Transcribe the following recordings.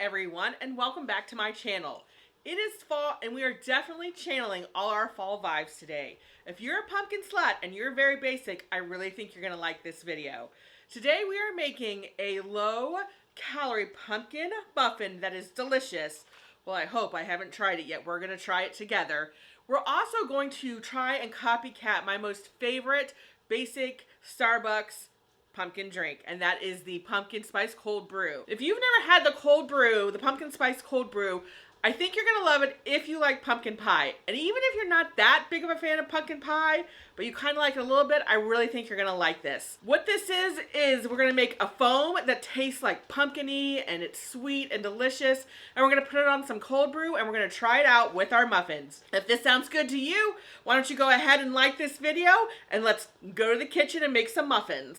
everyone, and welcome back to my channel. It is fall and we are definitely channeling all our fall vibes today. If you're a pumpkin slut and you're very basic, I really think you're gonna like this video. Today we are making a low calorie pumpkin muffin that is delicious. Well, I hope. I haven't tried it yet. We're gonna try it together. We're also going to try and copycat my most favorite basic Starbucks pumpkin drink, and that is the pumpkin spice cold brew. If you've never had the cold brew, the pumpkin spice cold brew, I think you're gonna love it if you like pumpkin pie. And even if you're not that big of a fan of pumpkin pie, but you kind of like it a little bit, I really think you're gonna like this. What this is we're gonna make a foam that tastes like pumpkin-y, and it's sweet and delicious, and we're gonna put it on some cold brew, and we're gonna try it out with our muffins. If this sounds good to you, why don't you go ahead and like this video, and let's go to the kitchen and make some muffins.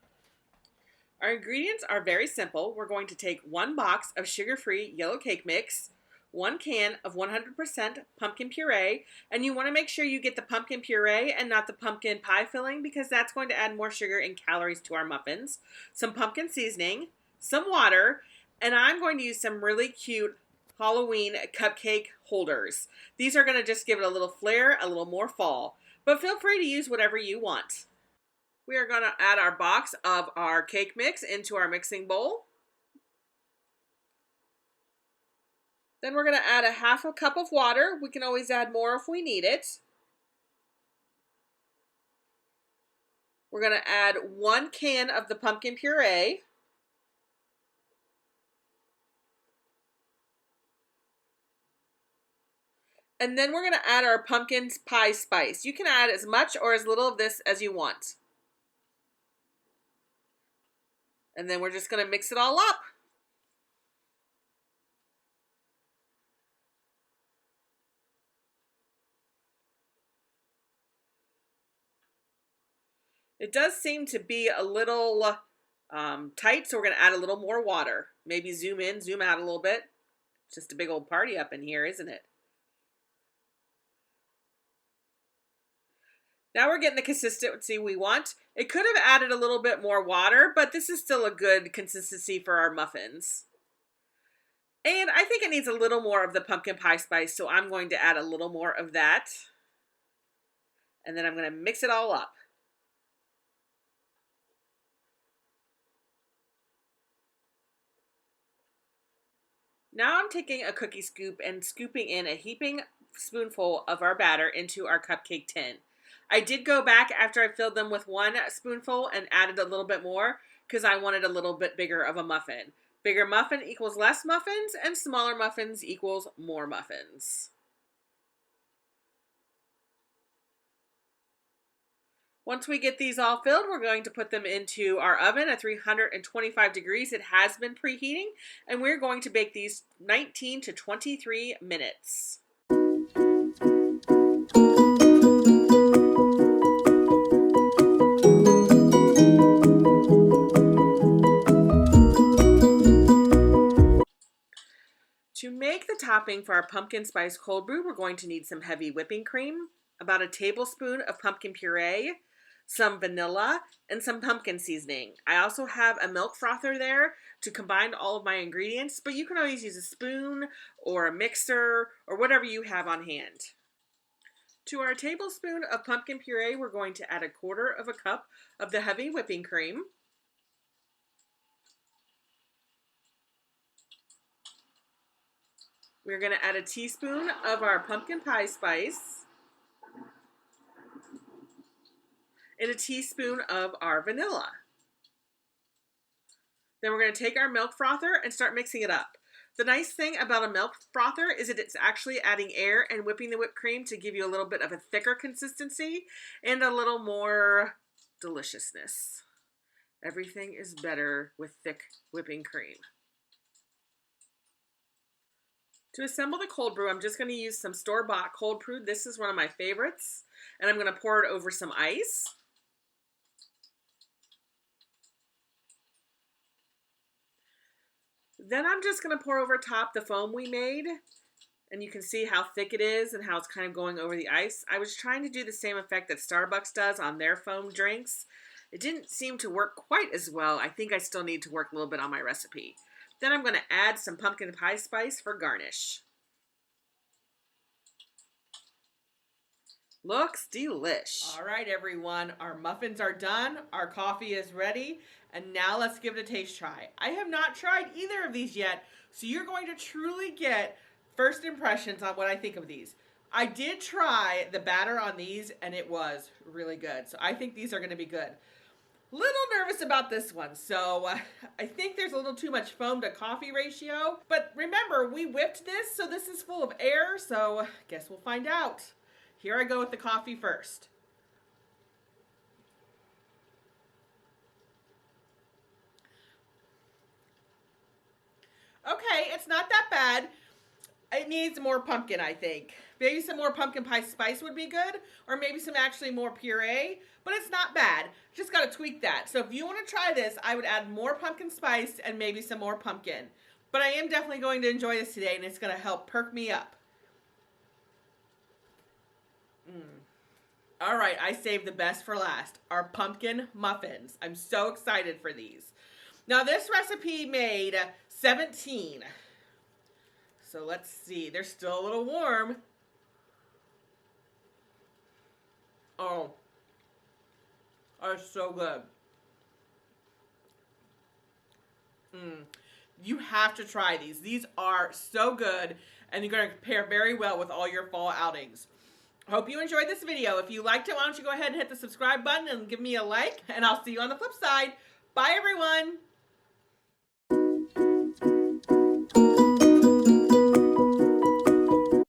Our ingredients are very simple. We're going to take 1 box of sugar-free yellow cake mix, 1 can of 100% pumpkin puree, and you want to make sure you get the pumpkin puree and not the pumpkin pie filling because that's going to add more sugar and calories to our muffins, some pumpkin seasoning, some water, and I'm going to use some really cute Halloween cupcake holders. These are going to just give it a little flair, a little more fall, but feel free to use whatever you want. We are going to add our box of our cake mix into our mixing bowl. Then we're going to add a 1/2 cup of water. We can always add more if we need it. We're going to add 1 can of the pumpkin puree. And then we're going to add our pumpkin pie spice. You can add as much or as little of this as you want. And then we're just going to mix it all up. It does seem to be a little tight, so we're going to add a little more water. Maybe zoom in, zoom out a little bit. It's just a big old party up in here, isn't it? Now we're getting the consistency we want. It could have added a little bit more water, but this is still a good consistency for our muffins. And I think it needs a little more of the pumpkin pie spice, so I'm going to add a little more of that. And then I'm going to mix it all up. Now I'm taking a cookie scoop and scooping in a heaping spoonful of our batter into our cupcake tin. I did go back after I filled them with 1 spoonful and added a little bit more because I wanted a little bit bigger of a muffin. Bigger muffin equals less muffins, and smaller muffins equals more muffins. Once we get these all filled, we're going to put them into our oven at 325 degrees. It has been preheating, and we're going to bake these 19 to 23 minutes. To make the topping for our pumpkin spice cold brew, we're going to need some heavy whipping cream, about a tablespoon of pumpkin puree, some vanilla, and some pumpkin seasoning. I also have a milk frother there to combine all of my ingredients, but you can always use a spoon or a mixer or whatever you have on hand. To our tablespoon of pumpkin puree, we're going to add a 1/4 cup of the heavy whipping cream. We're going to add a teaspoon of our pumpkin pie spice and a teaspoon of our vanilla. Then we're going to take our milk frother and start mixing it up. The nice thing about a milk frother is that it's actually adding air and whipping the whipped cream to give you a little bit of a thicker consistency and a little more deliciousness. Everything is better with thick whipping cream. To assemble the cold brew, I'm just going to use some store-bought cold brew. This is one of my favorites, and I'm going to pour it over some ice. Then I'm just going to pour over top the foam we made, and you can see how thick it is and how it's kind of going over the ice. I was trying to do the same effect that Starbucks does on their foam drinks. It didn't seem to work quite as well. I think I still need to work a little bit on my recipe. Then I'm going to add some pumpkin pie spice for garnish. Looks delish. All right, everyone, our muffins are done. Our coffee is ready. And now let's give it a taste try. I have not tried either of these yet, so you're going to truly get first impressions on what I think of these. I did try the batter on these, and it was really good. So I think these are going to be good. Little nervous about this one, so I think there's a little too much foam to coffee ratio. But remember, we whipped this, so this is full of air, so I guess we'll find out. Here I go with the coffee first. Okay, it's not that bad. It needs more pumpkin, I think. Maybe some more pumpkin pie spice would be good, or maybe some actually more puree, but it's not bad. Just got to tweak that. So if you want to try this, I would add more pumpkin spice and maybe some more pumpkin. But I am definitely going to enjoy this today, and it's going to help perk me up. All right, I saved the best for last. Our pumpkin muffins. I'm so excited for these. Now this recipe made 17. So let's see. They're still a little warm. Oh, are so good. You have to try these. These are so good, and you're going to pair very well with all your fall outings. Hope you enjoyed this video. If you liked it, why don't you go ahead and hit the subscribe button and give me a like, and I'll see you on the flip side. Bye, everyone.